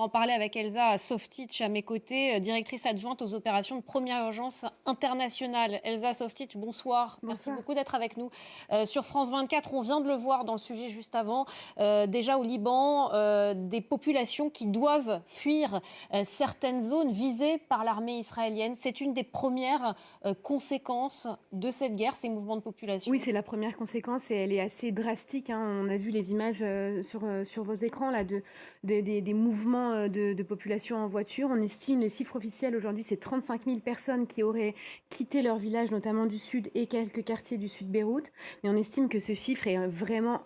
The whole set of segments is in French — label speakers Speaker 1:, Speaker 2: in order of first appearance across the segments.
Speaker 1: en parler avec Elsa Softic à mes côtés, directrice adjointe aux opérations de première urgence internationale. Elsa Softic, bonsoir. Merci
Speaker 2: Bonsoir.
Speaker 1: beaucoup d'être avec nous. Sur France 24, on vient de le voir dans le sujet juste avant. Déjà au Liban, des populations qui doivent fuir certaines zones visées par l'armée israélienne. C'est une des premières conséquences de cette guerre, ces mouvements de population.
Speaker 2: Oui, c'est la première conséquence et elle est assez drastique, hein. On a vu les images sur vos écrans là, des mouvements de population en voiture. On estime, les chiffres officiels aujourd'hui, c'est 35 000 personnes qui auraient quitté leur village, notamment du sud et quelques quartiers du sud Beyrouth. Mais on estime que ce chiffre est vraiment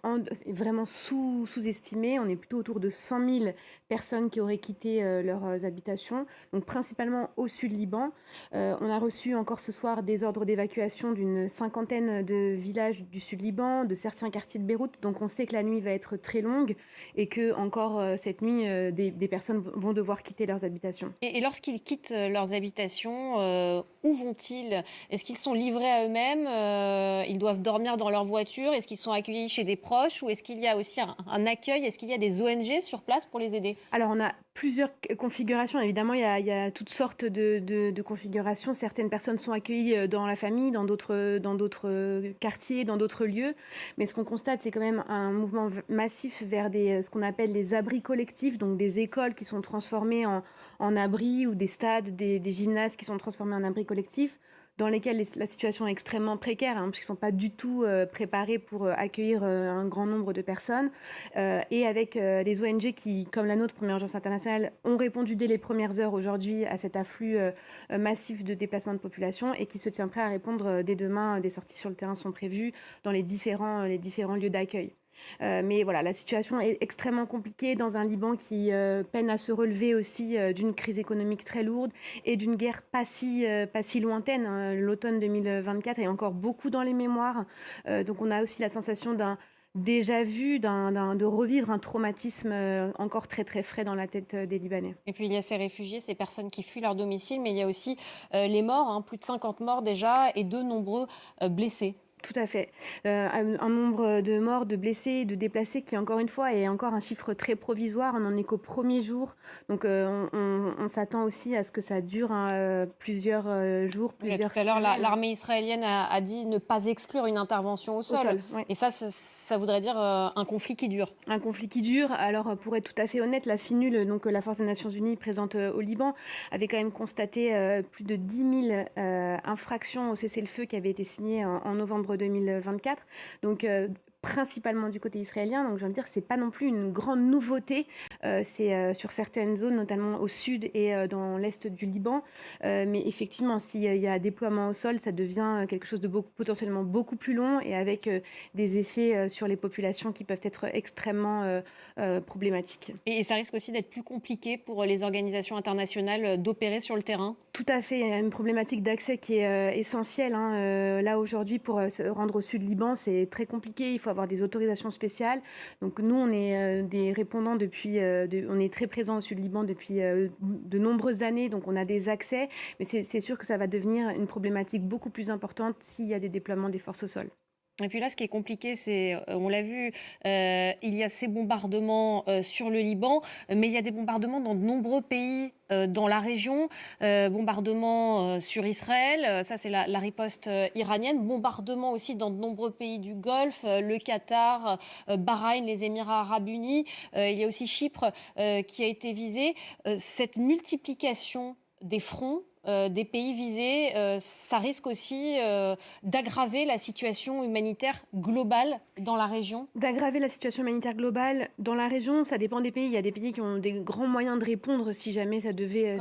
Speaker 2: sous-estimé. On est plutôt autour de 100 000 personnes qui auraient quitté leurs habitations, donc principalement au sud Liban. On a reçu encore ce soir des ordres d'évacuation d'une cinquantaine de villages du sud Liban, de certains quartiers de Beyrouth. Donc on sait que la nuit va être très longue et que encore cette nuit, des personnes vont devoir quitter leurs habitations.
Speaker 1: Et lorsqu'ils quittent leurs habitations, où vont-ils? Est-ce qu'ils sont livrés à eux-mêmes? Ils doivent dormir dans leur voiture? Est-ce qu'ils sont accueillis chez des proches? Ou est-ce qu'il y a aussi un accueil? Est-ce qu'il y a des ONG sur place pour les aider?
Speaker 2: Alors, on a plusieurs configurations. Évidemment, il y a toutes sortes de configurations. Certaines personnes sont accueillies dans la famille, dans d'autres quartiers, dans d'autres lieux. Mais ce qu'on constate, c'est quand même un mouvement massif vers ce qu'on appelle les abris collectifs, donc des écoles qui sont transformées en abris ou des stades, des gymnases qui sont transformés en abris collectifs, dans lesquels la situation est extrêmement précaire, hein, puisqu'ils ne sont pas du tout préparés pour accueillir un grand nombre de personnes. Et avec les ONG qui, comme la nôtre, Première Urgence Internationale, ont répondu dès les premières heures aujourd'hui à cet afflux massif de déplacement de population et qui se tient prêt à répondre dès demain. Des sorties sur le terrain sont prévues dans les différents lieux d'accueil. Mais voilà, la situation est extrêmement compliquée dans un Liban qui peine à se relever aussi d'une crise économique très lourde et d'une guerre pas si lointaine, hein. L'automne 2024 est encore beaucoup dans les mémoires. Donc on a aussi la sensation d'un déjà vu, de revivre un traumatisme encore très très frais dans la tête des Libanais.
Speaker 1: Et puis il y a ces réfugiés, ces personnes qui fuient leur domicile, mais il y a aussi les morts, hein, plus de 50 morts déjà, et de nombreux blessés.
Speaker 2: Tout à fait. Un nombre de morts, de blessés, de déplacés qui, encore une fois, est encore un chiffre très provisoire. On n'en est qu'au premier jour. Donc, on s'attend aussi à ce que ça dure plusieurs jours,
Speaker 1: Oui,
Speaker 2: plusieurs
Speaker 1: tout à l'heure,
Speaker 2: semaines
Speaker 1: l'armée israélienne a dit ne pas exclure une intervention au
Speaker 2: au
Speaker 1: sol.
Speaker 2: sol. Ouais.
Speaker 1: Et ça voudrait dire un conflit qui dure.
Speaker 2: Un conflit qui dure. Alors, pour être tout à fait honnête, la FINUL, donc la Force des Nations Unies présente au Liban, avait quand même constaté plus de 10 000 infractions au cessez-le-feu qui avaient été signées en novembre 2024. Donc, principalement du côté israélien. Donc, j'ai envie de dire, c'est pas non plus une grande nouveauté. C'est sur certaines zones, notamment au sud et dans l'est du Liban. Mais effectivement, s'il y a un déploiement au sol, ça devient quelque chose de potentiellement beaucoup plus long et avec des effets sur les populations qui peuvent être extrêmement problématiques.
Speaker 1: Et ça risque aussi d'être plus compliqué pour les organisations internationales d'opérer sur le terrain.
Speaker 2: Tout à fait, il y a une problématique d'accès qui est essentielle, hein. Là, aujourd'hui, pour se rendre au sud Liban, c'est très compliqué. Il faut avoir des autorisations spéciales. Donc, nous, on est des répondants on est très présents au sud Liban depuis de nombreuses années. Donc, on a des accès. Mais c'est sûr que ça va devenir une problématique beaucoup plus importante s'il y a des déploiements des forces au sol.
Speaker 1: Et puis là, ce qui est compliqué, c'est, on l'a vu, il y a ces bombardements sur le Liban, mais il y a des bombardements dans de nombreux pays dans la région, bombardements sur Israël, ça c'est la riposte iranienne, bombardements aussi dans de nombreux pays du Golfe, le Qatar, Bahreïn, les Émirats arabes unis, il y a aussi Chypre qui a été visé. Cette multiplication des fronts, des pays visés, ça risque aussi d'aggraver la situation humanitaire globale dans la région.
Speaker 2: D'aggraver la situation humanitaire globale dans la région, ça dépend des pays. Il y a des pays qui ont des grands moyens de répondre si jamais ça devait,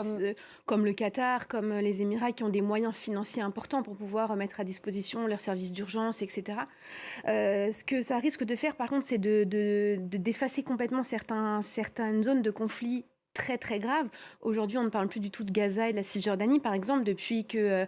Speaker 2: comme le Qatar, comme les Émirats, qui ont des moyens financiers importants pour pouvoir mettre à disposition leurs services d'urgence, etc. Ce que ça risque de faire, par contre, c'est d'effacer complètement certaines zones de conflit très très grave. Aujourd'hui, on ne parle plus du tout de Gaza et de la Cisjordanie, par exemple, depuis que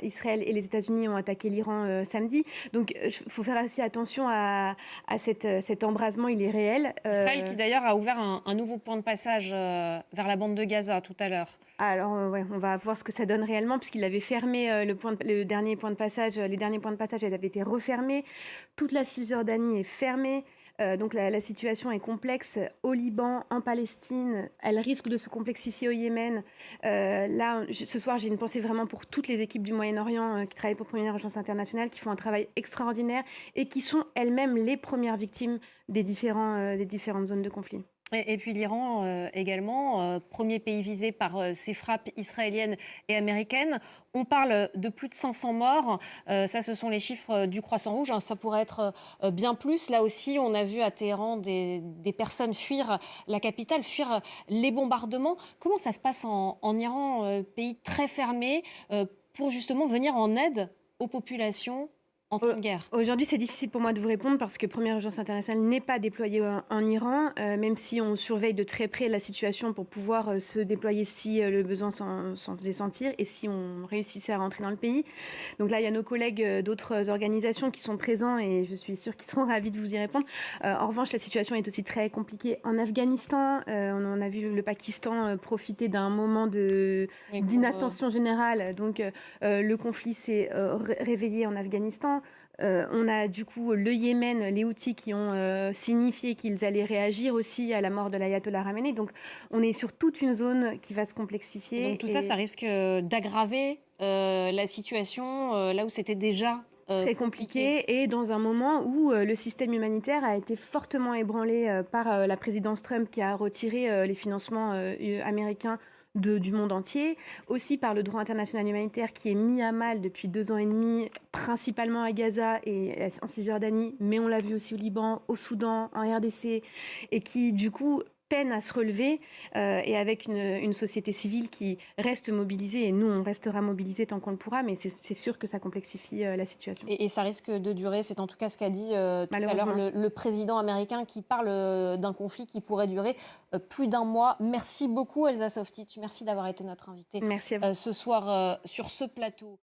Speaker 2: Israël et les États-Unis ont attaqué l'Iran samedi. Donc, il faut faire aussi attention à cet embrasement, il est réel.
Speaker 1: Israël qui d'ailleurs a ouvert un nouveau point de passage vers la bande de Gaza tout à l'heure.
Speaker 2: Alors, ouais, on va voir ce que ça donne réellement, puisqu'il avait fermé les derniers points de passage avaient été refermés. Toute la Cisjordanie est fermée. Donc la situation est complexe au Liban, en Palestine. Elle risque de se complexifier au Yémen. Là, ce soir, j'ai une pensée vraiment pour toutes les équipes du Moyen-Orient qui travaillent pour Première Urgence Internationale, qui font un travail extraordinaire et qui sont elles-mêmes les premières victimes des différentes zones de conflit.
Speaker 1: Et puis l'Iran également, premier pays visé par ces frappes israéliennes et américaines. On parle de plus de 500 morts. Ça, ce sont les chiffres du Croissant Rouge, hein. Ça pourrait être bien plus. Là aussi, on a vu à Téhéran des personnes fuir la capitale, fuir les bombardements. Comment ça se passe en Iran, pays très fermé, pour justement venir en aide aux populations en temps de guerre?
Speaker 2: Aujourd'hui, c'est difficile pour moi de vous répondre parce que Première Urgence Internationale n'est pas déployée en Iran, même si on surveille de très près la situation pour pouvoir se déployer si le besoin s'en faisait sentir et si on réussissait à rentrer dans le pays. Donc là, il y a nos collègues d'autres organisations qui sont présents et je suis sûre qu'ils seront ravis de vous y répondre. En revanche, la situation est aussi très compliquée en Afghanistan. On a vu le Pakistan profiter d'un moment
Speaker 1: Oui,
Speaker 2: d'inattention générale. Donc le conflit s'est réveillé en Afghanistan. On a du coup le Yémen, les Houthis qui ont signifié qu'ils allaient réagir aussi à la mort de l'ayatollah Khamenei. Donc on est sur toute une zone qui va se complexifier.
Speaker 1: Donc tout ça, ça risque d'aggraver la situation là où c'était déjà
Speaker 2: Très
Speaker 1: compliqué.
Speaker 2: compliqué et dans un moment où le système humanitaire a été fortement ébranlé par la présidence Trump qui a retiré les financements américains du monde entier, aussi par le droit international humanitaire qui est mis à mal depuis 2 ans et demi, principalement à Gaza et en Cisjordanie, mais on l'a vu aussi au Liban, au Soudan, en RDC, et qui du coup peine à se relever et avec une société civile qui reste mobilisée et nous on restera mobilisés tant qu'on le pourra, mais c'est sûr que ça complexifie la situation.
Speaker 1: Et ça risque de durer, c'est en tout cas ce qu'a dit tout à l'heure
Speaker 2: Malheureusement.
Speaker 1: le président américain qui parle d'un conflit qui pourrait durer plus d'un mois. Merci beaucoup Elsa Softic, merci d'avoir été notre invitée
Speaker 2: Merci à vous.
Speaker 1: ce soir sur ce plateau.